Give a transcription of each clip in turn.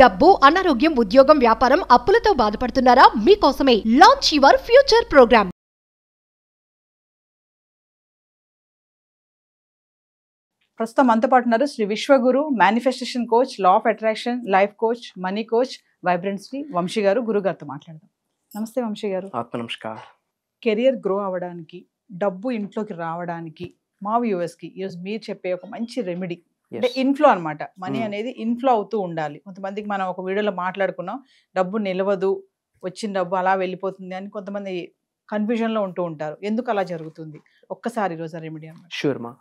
డబ్బు, అనారోగ్యం, ఉద్యోగం, వ్యాపారం, అప్పులతో బాధపడుతున్నారా? మీకోసమే లాంచ్ యువర్ ఫ్యూచర్ ప్రోగ్రామ్. ప్రస్తుతం మనతో పాటు ఉన్నారు Shri Vishwaguru, manifestation coach, law of attraction, life coach, money coach, vibrant Shri Vamshi garu. గురుగారితో మాట్లాడదాం. నమస్తే వంశీ గారు. ఆత్మ నమస్కారం. కెరియర్ గ్రో అవ్వడానికి, డబ్బు ఇంట్లోకి రావడానికి మా వ్యూవర్స్కి ఈరోజు మీరు చెప్పే ఒక మంచి రెమెడీ అంటే ఇన్ఫ్లో అనమాట. మనీ అనేది ఇన్ఫ్లో అవుతూ ఉండాలి. కొంతమందికి మనం ఒక వీడియోలో మాట్లాడుకున్నాం, డబ్బు నిలవదు, వచ్చిన డబ్బు అలా వెళ్ళిపోతుంది అని కొంతమంది కన్ఫ్యూజన్లో ఉంటూ ఉంటారు. ఎందుకు అలా జరుగుతుంది? ఒక్కసారి ఈరోజు రెమెడీ అనమాట. షూర్ మా.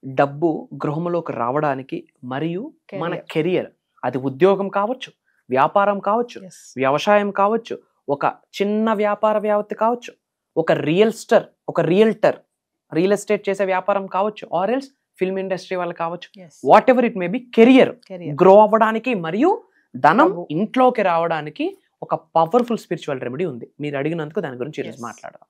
డబ్బు గృహంలోకి రావడానికి మరియు మన కెరియర్, అది ఉద్యోగం కావచ్చు, వ్యాపారం కావచ్చు, వ్యవసాయం కావచ్చు, ఒక చిన్న వ్యాపార వ్యాప్తి కావచ్చు, ఒక రియల్ ఎస్టేట్ చేసే వ్యాపారం కావచ్చు, ఆర్ ఎల్స్ ఫిల్మ్ ఇండస్ట్రీ వాళ్ళు కావచ్చు, what ever it may B, career grow అవ్వడానికి మరియు ధనం ఇంట్లోకి రావడానికి ఒక పవర్ఫుల్ స్పిరిచువల్ రెమెడీ ఉంది. మీరు అడిగినందుకు దాని గురించి ఈరోజు మాట్లాడదాం.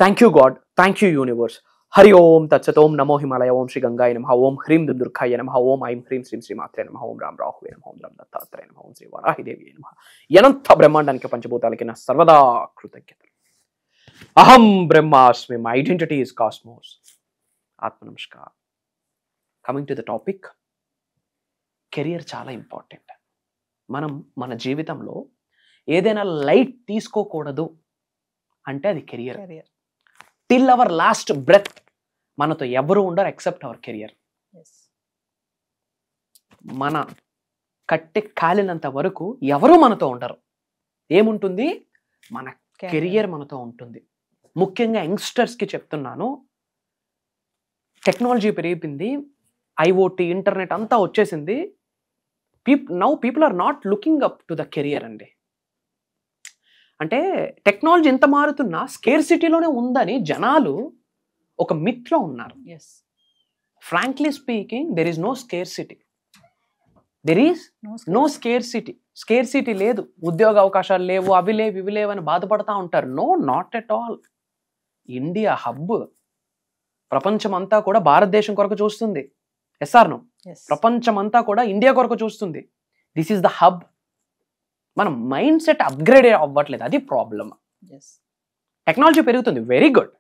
Thank you God, thank you universe. Hari Om తత్సత్. ఓం నమో హిమాలయ. ఓం శ్రీ గంగాయ నమః. ఓం హ్రీం దుర్గాయ నమః. ఓం ఐం హ్రీం శ్రీం శ్రీమాత్రే నమః. ఓం రామ్ రాహువే నమః. ఓం రామ్ దత్తాత్రేయ నమః. ఓం శ్రీ వరాహిదేవి నమః. అనంత బ్రహ్మాండానికి పంచభూతాలకి నా సర్వదా కృతజ్ఞతలు. అహం బ్రహ్మాస్మి. My identity is cosmos. ఆత్మ నమస్కారం. Coming to the topic, career చాలా ఇంపార్టెంట్. మనం మన జీవితంలో ఏదైనా లైట్ తీసుకోకూడదు అంటే అది career. Till our last breath మనతో ఎవరు ఉండరు ఎక్సెప్ట్ అవర్ కెరియర్. మన కట్టె కాలినంత వరకు ఎవరు మనతో ఉండరు. ఏముంటుంది? మన కెరియర్ మనతో ఉంటుంది. ముఖ్యంగా యంగ్స్టర్స్కి చెప్తున్నాను, టెక్నాలజీ పెరిగిపోయింది, ఐఓటీ, ఇంటర్నెట్ అంతా వచ్చేసింది. Now people are not looking up to the career అండి. అంటే టెక్నాలజీ ఎంత మారుతున్నా స్కేర్సిటీలోనే ఉందని జనాలు ఒక మిత్లో ఉన్నారు. Frankly speaking, there is no scarcity. There is no scarcity. Scarcity లేదు. ఉద్యోగ అవకాశాలు లేవు, అవి లేవు, ఇవి లేవు అని బాధపడతా ఉంటారు. No, not at all. India hub. ప్రపంచం అంతా కూడా భారతదేశం కొరకు చూస్తుంది. Yes or no? ప్రపంచం అంతా కూడా ఇండియా కొరకు చూస్తుంది. This is the hub. మన మైండ్ సెట్ అప్గ్రేడ్ అవ్వట్లేదు, అది ప్రాబ్లమ్. టెక్నాలజీ పెరుగుతుంది, వెరీ గుడ్.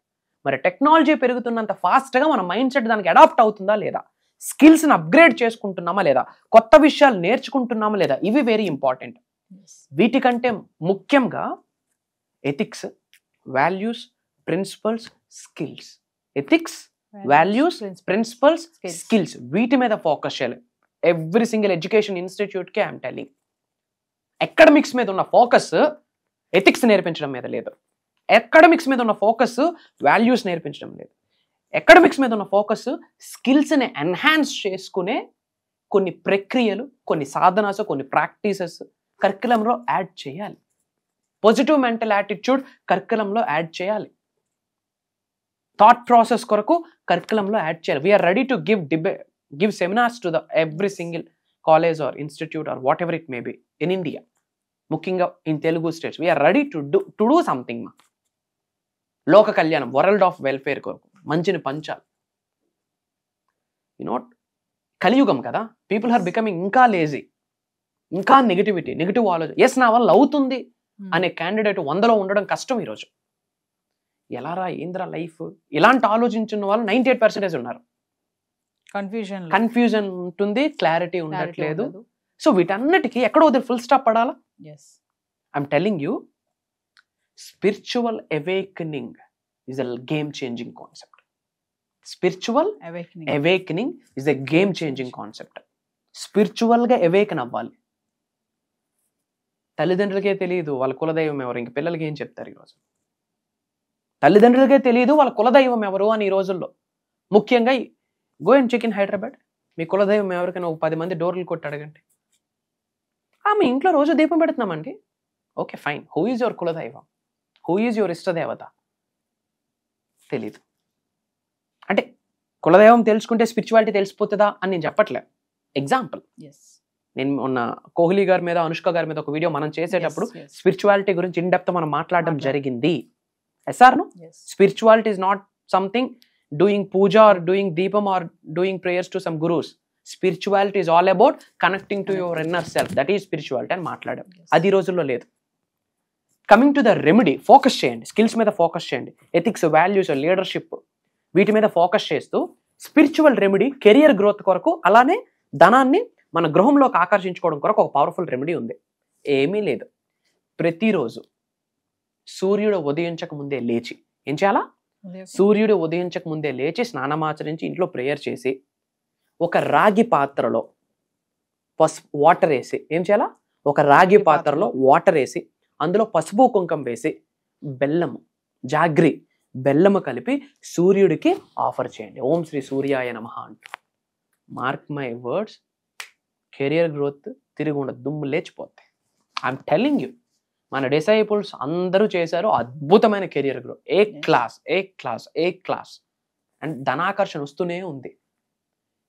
మరి టెక్నాలజీ పెరుగుతున్నంత ఫాస్ట్గా మన మైండ్ సెట్ దానికి అడాప్ట్ అవుతుందా లేదా? స్కిల్స్ని అప్గ్రేడ్ చేసుకుంటున్నామా లేదా? కొత్త విషయాలు నేర్చుకుంటున్నామా లేదా? ఇవి వెరీ ఇంపార్టెంట్. వీటికంటే ముఖ్యంగా ethics, values, principles, skills. Ethics, values, principles, skills, వీటి మీద ఫోకస్ చేయాలి. ఎవ్రీ సింగిల్ ఎడ్యుకేషన్ ఇన్స్టిట్యూట్కి ఐఎమ్ టెల్లింగ్, అకాడమిక్స్ మీద ఉన్న ఫోకస్ ఎథిక్స్ నేర్పించడం మీద లేదు. అకాడమిక్స్ మీద ఉన్న ఫోకస్ వాల్యూస్ నేర్పించడం లేదు. అకాడమిక్స్ మీద ఉన్న ఫోకస్ స్కిల్స్ని ఎన్హాన్స్ చేసుకునే కొన్ని ప్రక్రియలు, కొన్ని సాధనాలు, కొన్ని ప్రాక్టీసెస్ కరికులంలో యాడ్ చేయాలి. పాజిటివ్ మెంటల్ యాటిట్యూడ్ కరికులంలో యాడ్ చేయాలి. థాట్ ప్రాసెస్ కొరకు కరికులంలో యాడ్ చేయాలి. We're ready to give seminars to the every single college or institute or whatever it may be in India. ముఖ్యంగా in Telugu states we're ready to do something. మా లోక కళ్యాణం, world of welfare కొరకు మంచిని పంచాలి. కలియుగం కదా, పీపుల్ ఆర్ బికమింగ్ ఇంకా లేజీ, ఇంకా నెగిటివ్ ఆలోచన. ఎస్, నా వల్ల అవుతుంది అనే క్యాండిడేట్ 100లో ఉండడం కష్టం ఈరోజు. ఎలారా, ఏంద్రా లైఫ్, ఇలాంటి ఆలోచించిన వాళ్ళు 98% ఉన్నారు. కన్ఫ్యూజన్ ఉంటుంది, క్లారిటీ ఉండట్లేదు. సో వీటన్నిటికీ ఎక్కడో ఫుల్ స్టాప్ పడాలా? I'm telling you, spiritual awakening is a game changing concept. Spiritual awakening is a game changing concept. స్పిరిచువల్గా అవేకన్ అవ్వాలి. తల్లిదండ్రులకే తెలియదు వాళ్ళ కులదైవం ఎవరు, ఇంక పిల్లలకి ఏం చెప్తారు ఈరోజు? తల్లిదండ్రులకే తెలియదు వాళ్ళ కులదైవం ఎవరు అని ఈ రోజుల్లో. ముఖ్యంగా go and check in Hyderabad, మీ కులదైవం ఎవరికైనా ఒక 10 మంది డోర్లు కొట్టి అడగండి. మీ ఇంట్లో రోజు దీపం పెడుతున్నామండి. Okay, fine. Who is your కులదైవం? హూ ఈజ్ యువర్ ఇష్టదేవత? తెలీదు. అంటే కులదైవం తెలుసుకుంటే స్పిరిచువాలిటీ తెలిసిపోతుందా అని నేను చెప్పట్లే. ఎగ్జాంపుల్, నేను మొన్న కోహ్లీ గారి మీద, అనుష్క గారి మీద ఒక వీడియో మనం చేసేటప్పుడు స్పిరిచువాలిటీ గురించి ఇన్ డెప్త్ మనం మాట్లాడడం జరిగింది. Yes or no? Spirituality is not something doing puja or doing deepam or doing prayers to some gurus. Spirituality is all about connecting to your inner self, that is spirituality అని మాట్లాడాం. అది ఈ రోజుల్లో లేదు. Coming to the remedy, focus చేయండి, skills మీద focus చేయండి, ethics, values, leadership వీటి మీద ఫోకస్ చేస్తూ స్పిరిచువల్ రెమెడీ కెరియర్ గ్రోత్ కొరకు, అలానే ధనాన్ని మన గృహంలోకి ఆకర్షించుకోవడం కొరకు ఒక పవర్ఫుల్ రెమెడీ ఉంది. ఏమీ లేదు, ప్రతిరోజు సూర్యుడు ఉదయించక ముందే లేచి ఏం చేయాలా? సూర్యుడు ఉదయించక ముందే లేచి స్నానమాచరించి ఇంట్లో ప్రేయర్ చేసి ఒక రాగి పాత్రలో వాటర్ వేసి ఏం చేయాలా? ఒక రాగి పాత్రలో వాటర్ వేసి అందులో పసుపు కుంకం వేసి బెల్లము, జాగ్రి బెల్లము కలిపి సూర్యుడికి ఆఫర్ చేయండి. ఓం శ్రీ సూర్యాయ నమః అంటూ. Mark my words, career growth తిరిగి ఉండదు, దుమ్ము లేచిపోతాయి. ఐఎమ్ టెల్లింగ్ యూ, మన డిసైపుల్స్ అందరూ చేశారు అద్భుతమైన career growth. A class and ధనాకర్షణ వస్తూనే ఉంది.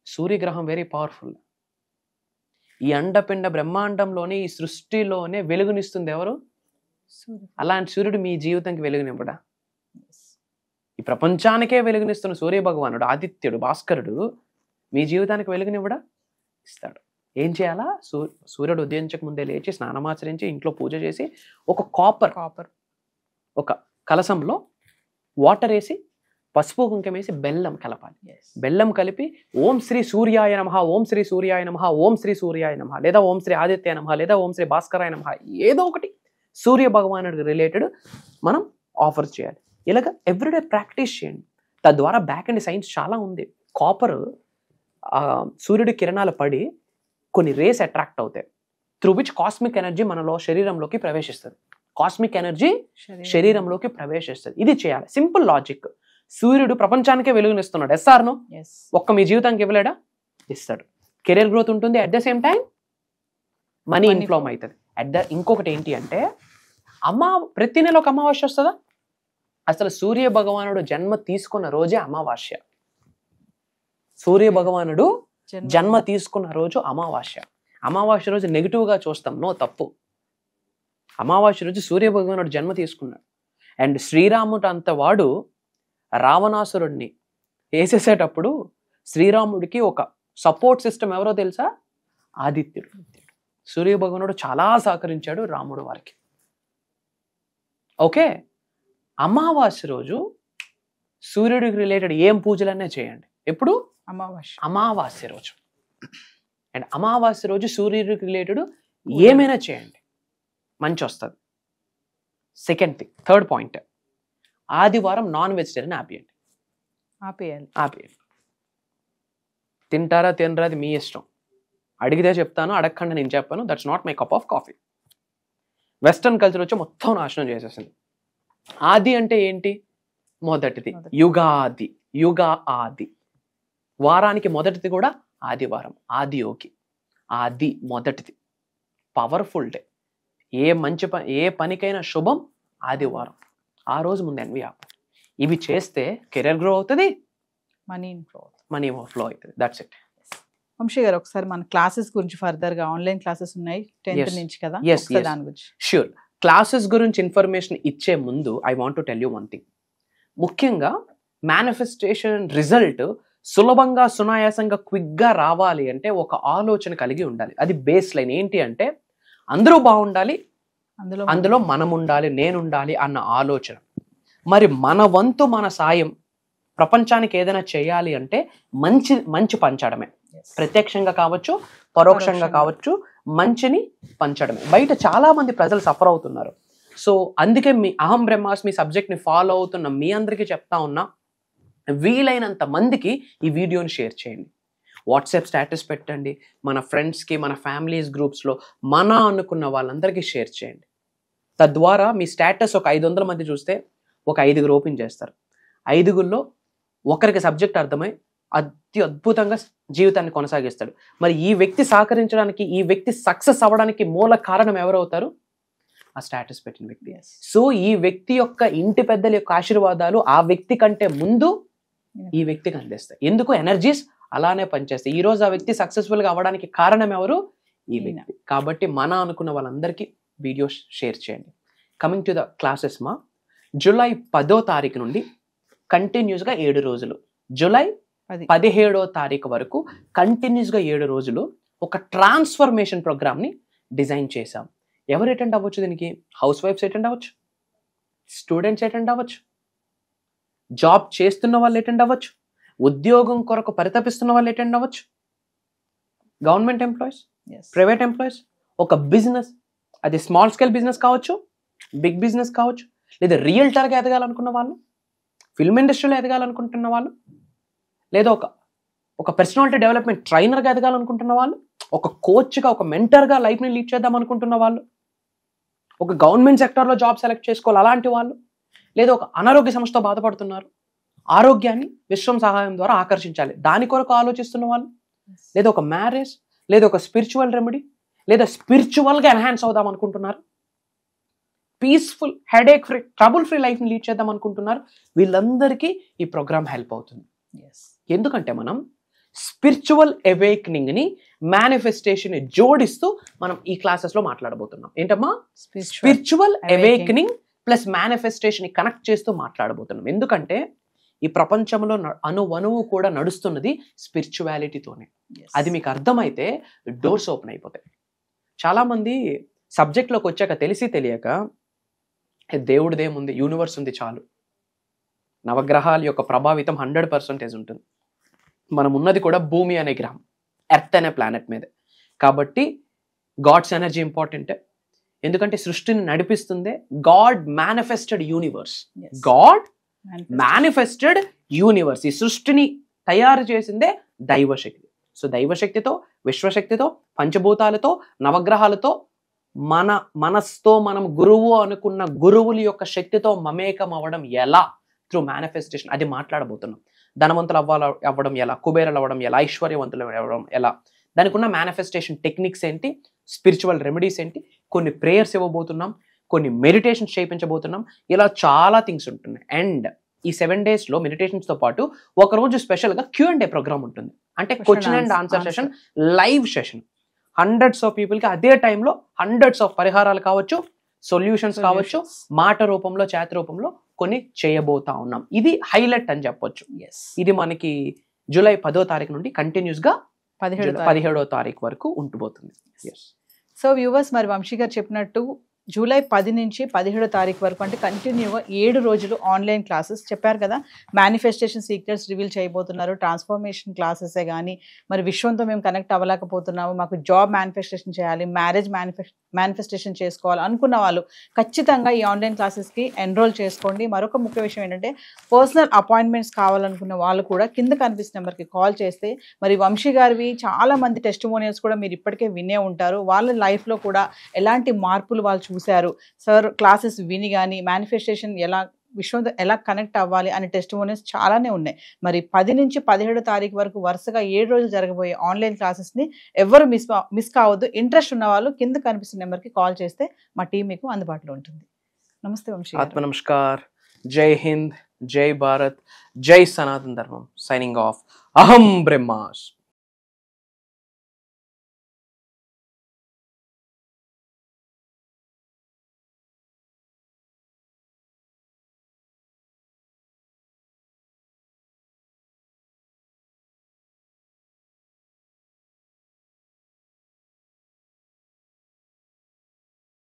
సూర్యగ్రహం వెరీ పవర్ఫుల్. ఈ అండపిండ బ్రహ్మాండంలోనే, ఈ సృష్టిలోనే వెలుగునిస్తుంది ఎవరు? అలాంటి సూర్యుడు మీ జీవితానికి వెలుగునివ్వడా? ఈ ప్రపంచానికే వెలుగునిస్తున్న సూర్య భగవానుడు, ఆదిత్యుడు, భాస్కరుడు మీ జీవితానికి వెలుగునివ్వడా? ఇస్తాడు. ఏం చేయాలా? సూర్యుడు ఉదయించక ముందే లేచి స్నానమాచరించి ఇంట్లో పూజ చేసి ఒక కాపర్ ఒక కలసంలో వాటర్ వేసి పసుపు కుంకం వేసి బెల్లం కలపాలి. బెల్లం కలిపి ఓం శ్రీ సూర్యాయ నమః, ఓం శ్రీ సూర్యాయ నమః, ఓం శ్రీ సూర్యాయ నమః, లేదా ఓం శ్రీ ఆదిత్యాయ నమః, లేదా ఓం శ్రీ భాస్కరాయ నమః, ఏదో ఒకటి సూర్య భగవానుడికి రిలేటెడ్ మనం ఆఫర్ చేయాలి. ఇలాగ ఎవ్రీడే ప్రాక్టీస్ చేయండి. తద్వారా బ్యాక్ అండ్ సైన్స్ చాలా ఉంది. కాపర్ సూర్యుడి కిరణాలు పడి కొన్ని రేస్ అట్రాక్ట్ అవుతాయి, త్రూ విచ్ కాస్మిక్ ఎనర్జీ మనలో శరీరంలోకి ప్రవేశిస్తుంది. కాస్మిక్ ఎనర్జీ శరీరంలోకి ప్రవేశిస్తుంది. ఇది చేయాలి. Simple logic. సూర్యుడు ప్రపంచానికే వెలుగునిస్తున్నాడు. ఎస్ఆర్ను ఒక్క మీ జీవితానికి ఇవ్వలేడా? ఇస్తాడు. కెరీర్ గ్రోత్ ఉంటుంది, at the same time money inflow అవుతుంది. ఇంకొకటి ఏంటి అంటే, ప్రతి నెల ఒక అమావాస్య వస్తుందా? అసలు సూర్య భగవానుడు జన్మ తీసుకున్న రోజే అమావాస్య. సూర్య భగవానుడు జన్మ తీసుకున్న రోజు అమావాస్య. అమావాస్య రోజు నెగిటివ్ గా చూస్తాం, నో, తప్పు. అమావాస్య రోజు సూర్య భగవానుడు జన్మ తీసుకున్నాడు. అండ్ శ్రీరాముడు అంత వాడు రావణాసురుడిని వేసేసేటప్పుడు శ్రీరాముడికి ఒక సపోర్ట్ సిస్టమ్ ఎవరో తెలుసా? ఆదిత్యుడు. సూర్య భగవానుడు చాలా సహకరించాడు రాముడు వారికి. ఓకే, అమావాస్య రోజు సూర్యుడికి రిలేటెడ్ ఏం పూజలనే చేయండి. ఎప్పుడు? అమావాస్య రోజు. అండ్ అమావాస్య రోజు సూర్యుడికి రిలేటెడ్ ఏమైనా చేయండి, మంచి వస్తుంది. సెకండ్ థింగ్, థర్డ్ పాయింట్, ఆదివారం నాన్ వెజిటేరియన్ ఆపేయాలి. తింటారా తినరా అది మీ ఇష్టం. అడిగితే చెప్తాను, అడగకుండా నేను చెప్పాను. That's not my cup of coffee. Western culture వచ్చి మొత్తం నాశనం చేసేసింది. ఆది అంటే ఏంటి? మొదటిది. యుగాది, ఆది. వారానికి మొదటిది కూడా ఆదివారం. ఆది యోగి, ఆది మొదటిది, పవర్ఫుల్ డే. ఏ పనికైనా శుభం ఆదివారం. ఆ రోజు ముందు ఎన్వి ఆపాలి. ఇవి చేస్తే కెరీర్ గ్రో అవుతుంది, మనీ ఫ్లో అవుతుంది. That's it. వంశీ గారు, ఒకసారి మన క్లాసెస్ గురించి ఫర్దర్ గా, ఆన్లైన్ క్లాసెస్ ఉన్నాయి 10th నుంచి కదా, దాని గురించి. ష్యూర్. క్లాసెస్ గురించి ఇన్ఫర్మేషన్ ఇచ్చే ముందు I want to tell you one thing. ముఖ్యంగా మేనిఫెస్టేషన్ రిజల్ట్ సులభంగా, సునాయాసంగా, క్విక్గా రావాలి అంటే ఒక ఆలోచన కలిగి ఉండాలి. అది బేస్ లైన్. ఏంటి అంటే, అందరూ బాగుండాలి, అందులో మనం ఉండాలి, నేను ఉండాలి అన్న ఆలోచన. మరి మన వంతు, మన సాయం ప్రపంచానికి ఏదైనా చేయాలి అంటే మంచి పంచడమే. ప్రత్యక్షంగా కావచ్చు, పరోక్షంగా కావచ్చు, మంచిని పంచడమే. బయట చాలా మంది ప్రజలు సఫర్ అవుతున్నారు. సో అందుకే మీ అహం బ్రహ్మాస్మి సబ్జెక్ట్ని ఫాలో అవుతున్న మీ అందరికీ చెప్తా ఉన్నా, వీలైనంత మందికి ఈ వీడియోని షేర్ చేయండి. వాట్సాప్ స్టేటస్ పెట్టండి, మన ఫ్రెండ్స్కి, మన ఫ్యామిలీస్ గ్రూప్స్లో మన అనుకున్న వాళ్ళందరికీ షేర్ చేయండి. తద్వారా మీ స్టేటస్ ఒక 500 మంది చూస్తే ఒక 5గురు ఓపెన్ చేస్తారు. 5గురిలో ఒకరికి సబ్జెక్ట్ అర్థమై అద్భుతంగా జీవితాన్ని కొనసాగిస్తాడు. మరి ఈ వ్యక్తి సహకరించడానికి, ఈ వ్యక్తి సక్సెస్ అవ్వడానికి మూల కారణం ఎవరవుతారు? ఆ స్టేటస్ పెట్టిన వ్యక్తి. సో ఈ వ్యక్తి యొక్క ఇంటి పెద్దల యొక్క ఆశీర్వాదాలు ఆ వ్యక్తి కంటే ముందు ఈ వ్యక్తికి అందిస్తాయి. ఎందుకు? ఎనర్జీస్ అలానే పనిచేస్తాయి. ఈ రోజు ఆ వ్యక్తి సక్సెస్ఫుల్ గా అవ్వడానికి కారణం ఎవరు? ఈ వ్యక్తి. కాబట్టి మన అనుకున్న వాళ్ళందరికీ వీడియో షేర్ చేయండి. Coming to the classes, July 10వ తారీఖు నుండి కంటిన్యూస్గా 7 రోజులు, జూలై 17వ తారీఖు వరకు కంటిన్యూస్గా 7 రోజులు ఒక ట్రాన్స్ఫర్మేషన్ ప్రోగ్రామ్ని డిజైన్ చేశాం. ఎవరు అటెండ్ అవ్వచ్చు దీనికి? హౌస్ వైఫ్స్ అటెండ్ అవ్వచ్చు, స్టూడెంట్స్ అటెండ్ అవ్వచ్చు, జాబ్ చేస్తున్న వాళ్ళు అటెండ్ అవ్వచ్చు, ఉద్యోగం కొరకు పరితపిస్తున్న వాళ్ళు అటెండ్ అవ్వచ్చు, గవర్నమెంట్ ఎంప్లాయీస్, ప్రైవేట్ ఎంప్లాయీస్, ఒక బిజినెస్, అది స్మాల్ స్కేల్ బిజినెస్ కావచ్చు, బిగ్ బిజినెస్ కావచ్చు, లేదా రియల్టర్గా ఎదగాలనుకున్న వాళ్ళు, ఫిల్మ్ ఇండస్ట్రీలో ఎదగాలనుకుంటున్న వాళ్ళు, లేదా ఒక పర్సనాలిటీ డెవలప్మెంట్ ట్రైనర్గా ఎదగాలనుకుంటున్న వాళ్ళు, ఒక కోచ్గా ఒక మెంటర్గా లైఫ్ని లీడ్ చేద్దాం అనుకుంటున్న వాళ్ళు, ఒక గవర్నమెంట్ సెక్టర్లో జాబ్ సెలెక్ట్ చేసుకోవాలి అలాంటి వాళ్ళు, లేదా ఒక అనారోగ్య సమస్యతో బాధపడుతున్నారు, ఆరోగ్యాన్ని విశ్వం సహాయం ద్వారా ఆకర్షించాలి దాని కొరకు ఆలోచిస్తున్న వాళ్ళు, లేదా ఒక మ్యారేజ్, లేదా ఒక స్పిరిచువల్ రెమెడీ, లేదా స్పిరిచువల్గా ఎన్హాన్స్ అవుదాం అనుకుంటున్నారు, peaceful headache free trouble free లైఫ్ని లీడ్ చేద్దాం అనుకుంటున్నారు, వీళ్ళందరికీ ఈ ప్రోగ్రామ్ హెల్ప్ అవుతుంది. ఎందుకంటే మనం స్పిరిచువల్ అవేకనింగ్ని మేనిఫెస్టేషన్ జోడిస్తూ మనం ఈ క్లాసెస్లో మాట్లాడబోతున్నాం. ఏంటమ్మా? Spiritual awakening plus manifestation connect చేస్తూ మాట్లాడబోతున్నాం. ఎందుకంటే ఈ ప్రపంచంలో అణువణువు కూడా నడుస్తున్నది స్పిరిచువాలిటీతోనే. అది మీకు అర్థమైతే డోర్స్ ఓపెన్ అయిపోతాయి. చాలామంది సబ్జెక్ట్లోకి వచ్చాక తెలిసి తెలియక దేవుడిదేముంది, యూనివర్స్ ఉంది చాలు, నవగ్రహాల యొక్క ప్రభావితం 100% ఉంటుంది, మనం ఉన్నది కూడా భూమి అనే గ్రహం, ఎర్త్ అనే ప్లానెట్ మీద. కాబట్టి గాడ్స్ ఎనర్జీ ఇంపార్టెంట్. ఎందుకంటే సృష్టిని నడిపిస్తుందే God manifested universe. God manifested universe. ఈ సృష్టిని తయారు చేసిందే దైవశక్తి. సో దైవశక్తితో, విశ్వశక్తితో, పంచభూతాలతో, నవగ్రహాలతో, మన మనస్తో మనం గురువు అనుకున్న గురువుల యొక్క శక్తితో మమేకం అవ్వడం ఎలా? Through manifestation. అది మాట్లాడబోతున్నాం. ధనవంతులు అవ్వడం ఎలా, కుబేరులు అవ్వడం ఎలా, ఐశ్వర్యవంతులు అవ్వడం ఎలా, దానికి ఉన్న మేనిఫెస్టేషన్ టెక్నిక్స్ ఏంటి, స్పిరిచువల్ రెమెడీస్ ఏంటి, కొన్ని ప్రేయర్స్ ఇవ్వబోతున్నాం, కొన్ని మెడిటేషన్స్ చేయించబోతున్నాం. ఇలా చాలా థింగ్స్ ఉంటున్నాయి. అండ్ ఈ 7 daysలో మెడిటేషన్స్తో పాటు ఒకరోజు స్పెషల్గా Q&A ప్రోగ్రామ్ ఉంటుంది. అంటే question and answer session, live session. 100s of పీపుల్కి అదే టైంలో 100s of పరిహారాలు కావచ్చు, సొల్యూషన్స్ కావచ్చు, మాట రూపంలో, చేతి రూపంలో కొన్ని చేయబోతా ఉన్నాం. ఇది హైలైట్ అని చెప్పొచ్చు. ఇది మనకి జూలై 10వ తారీఖు నుండి కంటిన్యూస్గా 17వ తారీఖు వరకు ఉంటుపోతుంది. సో వ్యూవర్స్, మరి వంశీ గారు చెప్పినట్టు జూలై 10 నుంచి 17వ తారీఖు వరకు అంటే కంటిన్యూగా 7 రోజులు ఆన్లైన్ క్లాసెస్ చెప్పారు కదా. మేనిఫెస్టేషన్ సీక్రెట్స్ రివీల్ చేయబోతున్నారు, ట్రాన్స్ఫర్మేషన్ క్లాసెసే కానీ, మరి విశ్వంతో మేము కనెక్ట్ అవ్వలేకపోతున్నాము, మాకు జాబ్ మేనిఫెస్టేషన్ చేయాలి, మ్యారేజ్ మేనిఫెస్టేషన్ చేసుకోవాలి అనుకున్న వాళ్ళు ఖచ్చితంగా ఈ ఆన్లైన్ క్లాసెస్కి ఎన్రోల్ చేసుకోండి. మరొక ముఖ్య విషయం ఏంటంటే పర్సనల్ అపాయింట్మెంట్స్ కావాలనుకున్న వాళ్ళు కూడా కింద కనిపిస్తున్న నెంబర్కి కాల్ చేస్తే, మరి వంశీ గారివి చాలా మంది టెస్టిమోనియల్స్ కూడా మీరు ఇప్పటికే వినే ఉంటారు. వాళ్ళ లైఫ్లో కూడా ఎలాంటి మార్పులు వాళ్ళు చూశారు, సార్ క్లాసెస్ విని కానీ మేనిఫెస్టేషన్ ఎలా విశ్వంతో ఎలా కనెక్ట్ అవ్వాలి అనే టెస్టిమోనియల్స్ చాలానే ఉన్నాయి. మరి 10 నుంచి 17 తారీఖు వరకు వరుసగా 7 రోజులు జరగబోయే ఆన్లైన్ క్లాసెస్ని ఎవరు మిస్ కావద్దు. ఇంట్రెస్ట్ ఉన్న వాళ్ళు కింద కనిపిస్తున్న నెంబర్కి కాల్ చేస్తే మా టీం మీకు అందుబాటులో ఉంటుంది. నమస్తే వంశీ. ఆత్మ నమస్కార్. జై హింద్, జై భారత్, జై సనాతన ధర్మం. Signing off. అహం బ్రహ్మాస్.